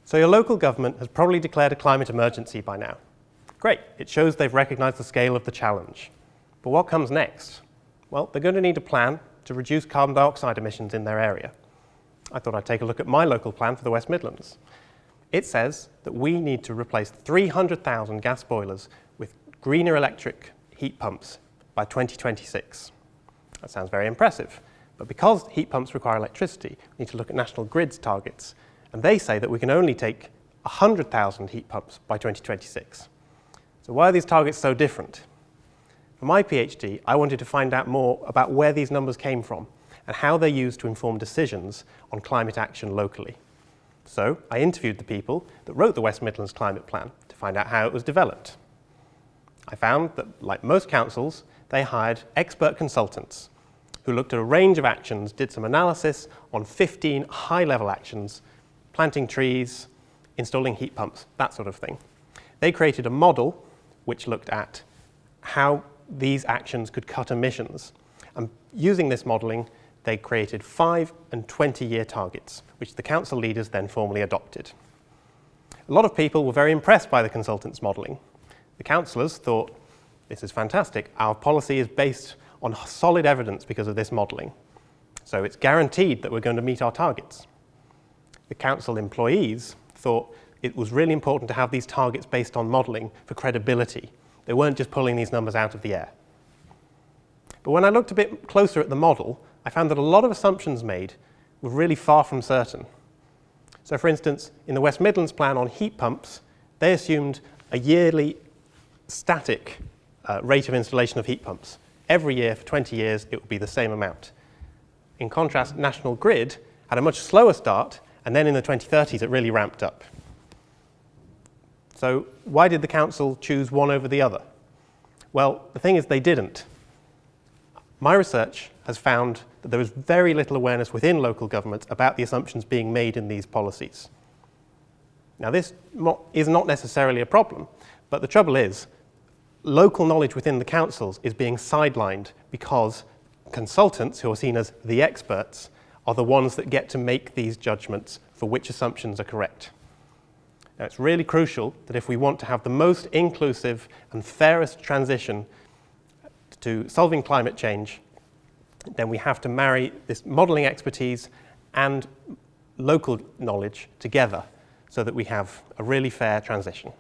So your local government has probably declared a climate emergency by now. Great, it shows they've recognised the scale of the challenge. But what comes next? Well, they're going to need a plan to reduce carbon dioxide emissions in their area. I thought I'd take a look at my local plan for the West Midlands. It says that we need to replace 300,000 gas boilers with greener electric heat pumps by 2026. That sounds very impressive, but because heat pumps require electricity, we need to look at National Grid's targets, and they say that we can only take 100,000 heat pumps by 2026. So why are these targets so different? For my PhD, I wanted to find out more about where these numbers came from and how they're used to inform decisions on climate action locally. So I interviewed the people that wrote the West Midlands Climate Plan to find out how it was developed. I found that, like most councils, they hired expert consultants who looked at a range of actions, did some analysis on 15 high-level actions, planting trees, installing heat pumps, that sort of thing. They created a model which looked at how these actions could cut emissions. And using this modelling, they created 5- and 20-year targets, which the council leaders then formally adopted. A lot of people were very impressed by the consultants' modelling. The councillors thought, this is fantastic, our policy is based on solid evidence because of this modelling. So it's guaranteed that we're going to meet our targets. The council employees thought it was really important to have these targets based on modelling for credibility. They weren't just pulling these numbers out of the air. But when I looked a bit closer at the model, I found that a lot of assumptions made were really far from certain. So for instance, in the West Midlands plan on heat pumps, they assumed a yearly static rate of installation of heat pumps. Every year for 20 years, it would be the same amount. In contrast, National Grid had a much slower start, and then in the 2030s, it really ramped up. So why did the council choose one over the other? Well, the thing is they didn't. My research has found that there was very little awareness within local governments about the assumptions being made in these policies. Now, this is not necessarily a problem, but the trouble is, local knowledge within the councils is being sidelined because consultants, who are seen as the experts, are the ones that get to make these judgments for which assumptions are correct. Now, it's really crucial that if we want to have the most inclusive and fairest transition to solving climate change, then we have to marry this modelling expertise and local knowledge together so that we have a really fair transition.